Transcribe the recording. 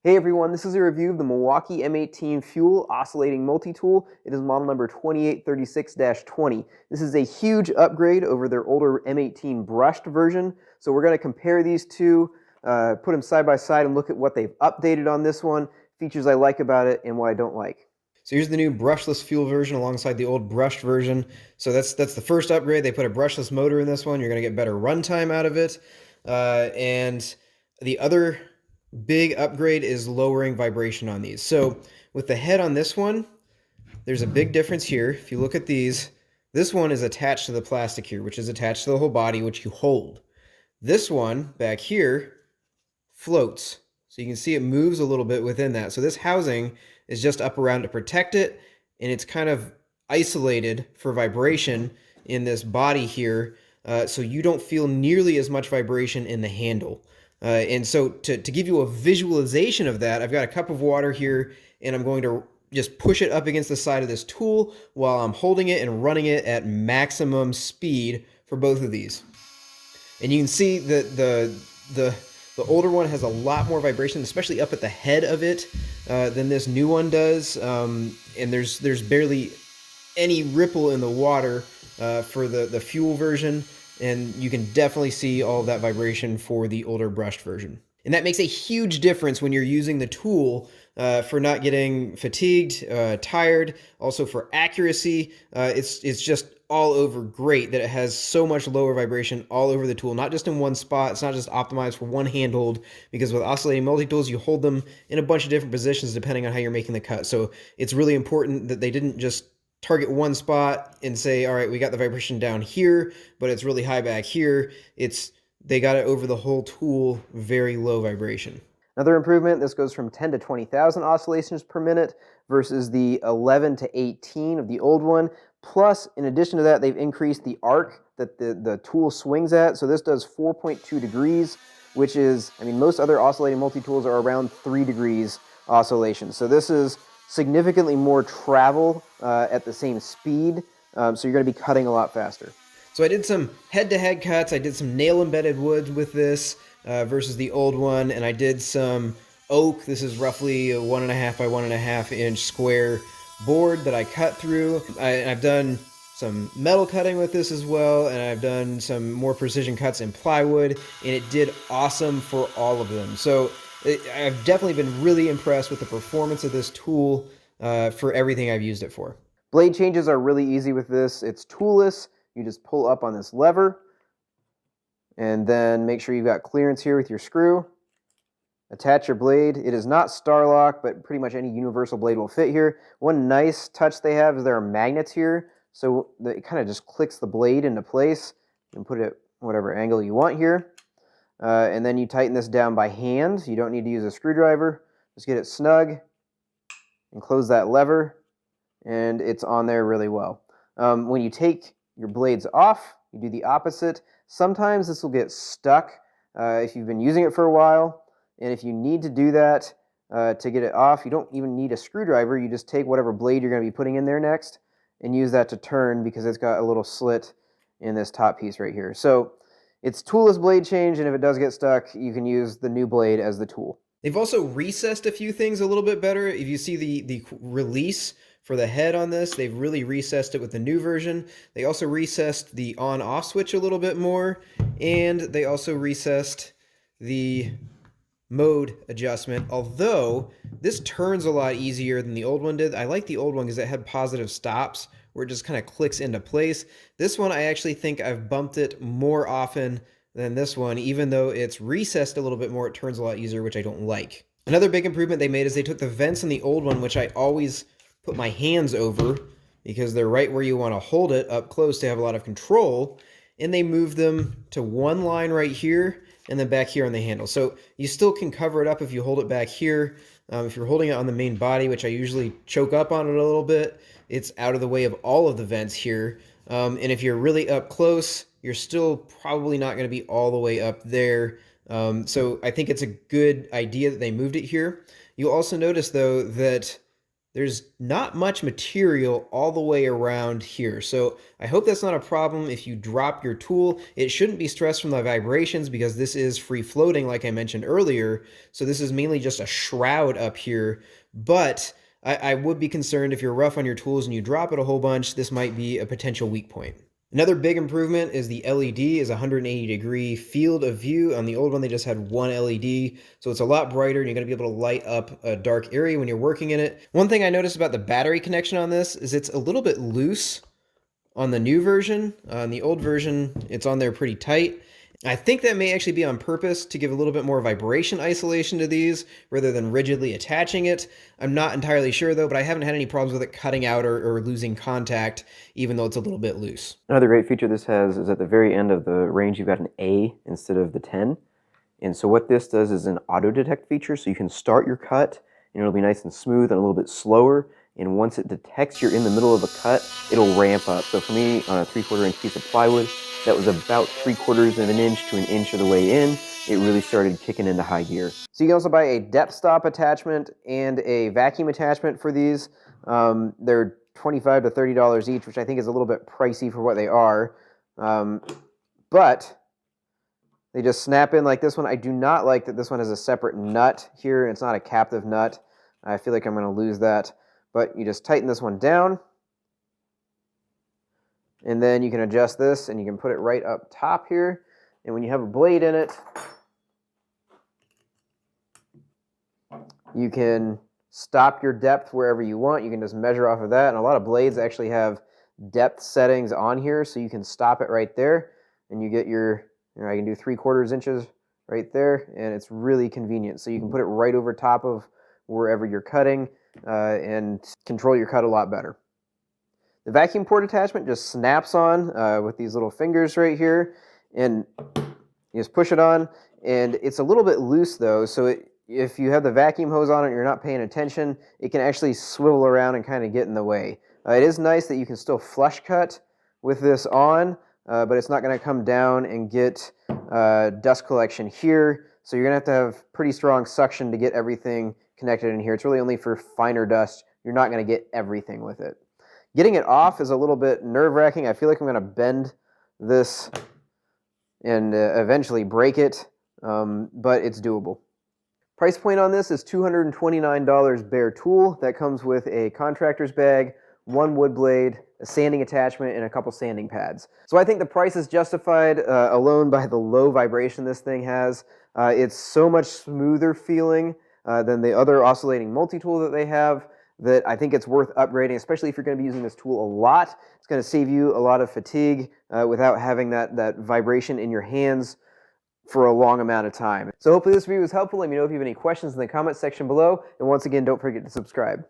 Hey everyone, this is a review of the Milwaukee M18 Fuel Oscillating Multi-Tool. It is model number 2836-20. This is a huge upgrade over their older M18 brushed version. So we're going to compare these two, put them side by side and look at what they've updated on this one, features I like about it and what I don't like. So here's the new brushless fuel version alongside the old brushed version. So that's the first upgrade. They put a brushless motor in this one. You're going to get better runtime out of it. And the other big upgrade is lowering vibration on these. So with the head on this one, there's a big difference here. If you look at these, this one is attached to the plastic here, which is attached to the whole body, which you hold. This one back here floats. So you can see it moves a little bit within that. So this housing is just up around to protect it, and it's kind of isolated for vibration in this body here, so you don't feel nearly as much vibration in the handle. And so to give you a visualization of that, I've got a cup of water here, and I'm going to just push it up against the side of this tool while I'm holding it and running it at maximum speed for both of these. And you can see that the older one has a lot more vibration, especially up at the head of it, than this new one does. And there's barely any ripple in the water for the fuel version, and you can definitely see all of that vibration for the older brushed version. And that makes a huge difference when you're using the tool for not getting fatigued, tired, also for accuracy. It's just all over great that it has so much lower vibration all over the tool, not just in one spot. It's not just optimized for one handhold, because with oscillating multi-tools, you hold them in a bunch of different positions depending on how you're making the cut. So it's really important that they didn't just target one spot and say, all right, we got the vibration down here, but it's really high back here. They got it over the whole tool, very low vibration. Another improvement, this goes from 10 to 20,000 oscillations per minute versus the 11 to 18 of the old one. Plus, in addition to that, they've increased the arc that the tool swings at. So this does 4.2 degrees, which is, I mean, most other oscillating multi-tools are around 3 degrees oscillation. So this is significantly more travel at the same speed. So you're going to be cutting a lot faster. So I did some head-to-head cuts. I did some nail-embedded wood with this versus the old one, and I did some oak. This is roughly a 1.5 by 1.5 inch square board that I cut through. I've done some metal cutting with this as well, and I've done some more precision cuts in plywood, and it did awesome for all of them. So I've definitely been really impressed with the performance of this tool for everything I've used it for. Blade changes are really easy with this. It's toolless. You just pull up on this lever, and then make sure you've got clearance here with your screw. Attach your blade. It is not Starlock, but pretty much any universal blade will fit here. One nice touch they have is there are magnets here, so it kind of just clicks the blade into place. You can put it whatever angle you want here. And then you tighten this down by hand. You don't need to use a screwdriver. Just get it snug and close that lever, and it's on there really well. When you take your blades off, you do the opposite. Sometimes this will get stuck if you've been using it for a while, and if you need to do that to get it off, you don't even need a screwdriver. You just take whatever blade you're going to be putting in there next and use that to turn, because it's got a little slit in this top piece right here. So it's toolless blade change, and if it does get stuck, you can use the new blade as the tool. They've also recessed a few things a little bit better. If you see the release for the head on this, they've really recessed it with the new version. They also recessed the on-off switch a little bit more, and they also recessed the mode adjustment, although this turns a lot easier than the old one did. I like the old one because it had positive stops where it just kind of clicks into place. This one, I actually think I've bumped it more often than this one. Even though it's recessed a little bit more, it turns a lot easier, which I don't like. Another big improvement they made is they took the vents in the old one, which I always put my hands over because they're right where you want to hold it up close to have a lot of control, and they moved them to one line right here and then back here on the handle. So you still can cover it up if you hold it back here. If you're holding it on the main body, which I usually choke up on it a little bit, it's out of the way of all of the vents here. And if you're really up close, you're still probably not going to be all the way up there. So I think it's a good idea that they moved it here. You'll also notice, though, that there's not much material all the way around here. So I hope that's not a problem if you drop your tool. It shouldn't be stressed from the vibrations because this is free floating like I mentioned earlier. So this is mainly just a shroud up here, but I would be concerned if you're rough on your tools and you drop it a whole bunch, this might be a potential weak point. Another big improvement is the LED is 180-degree field of view. On the old one, they just had one LED, so it's a lot brighter and you're going to be able to light up a dark area when you're working in it. One thing I noticed about the battery connection on this is it's a little bit loose on the new version. On the old version, it's on there pretty tight. I think that may actually be on purpose to give a little bit more vibration isolation to these rather than rigidly attaching it. I'm not entirely sure though, but I haven't had any problems with it cutting out or losing contact, even though it's a little bit loose. Another great feature this has is at the very end of the range, you've got an A instead of the 10. And so what this does is an auto detect feature, so you can start your cut and it'll be nice and smooth and a little bit slower. And once it detects you're in the middle of a cut, it'll ramp up. So for me, on a 3/4 inch piece of plywood, that was about 3/4 of an inch to an inch of the way in. It really started kicking into high gear. So you can also buy a depth stop attachment and a vacuum attachment for these. They're $25 to $30 each, which I think is a little bit pricey for what they are. But they just snap in like this one. I do not like that this one has a separate nut here. It's not a captive nut. I feel like I'm going to lose that. But you just tighten this one down. And then you can adjust this and you can put it right up top here. And when you have a blade in it, you can stop your depth wherever you want. You can just measure off of that. And a lot of blades actually have depth settings on here, so you can stop it right there. And you get your, I can do 3/4 inches right there, and it's really convenient. So you can put it right over top of wherever you're cutting and control your cut a lot better. The vacuum port attachment just snaps on with these little fingers right here, and you just push it on, and it's a little bit loose though, so if you have the vacuum hose on it and you're not paying attention, it can actually swivel around and kind of get in the way. It is nice that you can still flush cut with this on, but it's not going to come down and get dust collection here, so you're going to have pretty strong suction to get everything connected in here. It's really only for finer dust. You're not going to get everything with it. Getting it off is a little bit nerve-wracking. I feel like I'm going to bend this and eventually break it, but it's doable. Price point on this is $229 bare tool. That comes with a contractor's bag, one wood blade, a sanding attachment, and a couple sanding pads. So I think the price is justified alone by the low vibration this thing has. It's so much smoother feeling than the other oscillating multi-tool that they have, that I think it's worth upgrading, especially if you're going to be using this tool a lot. It's going to save you a lot of fatigue without having that vibration in your hands for a long amount of time. So hopefully this video was helpful. Let me know if you have any questions in the comment section below. And once again, don't forget to subscribe.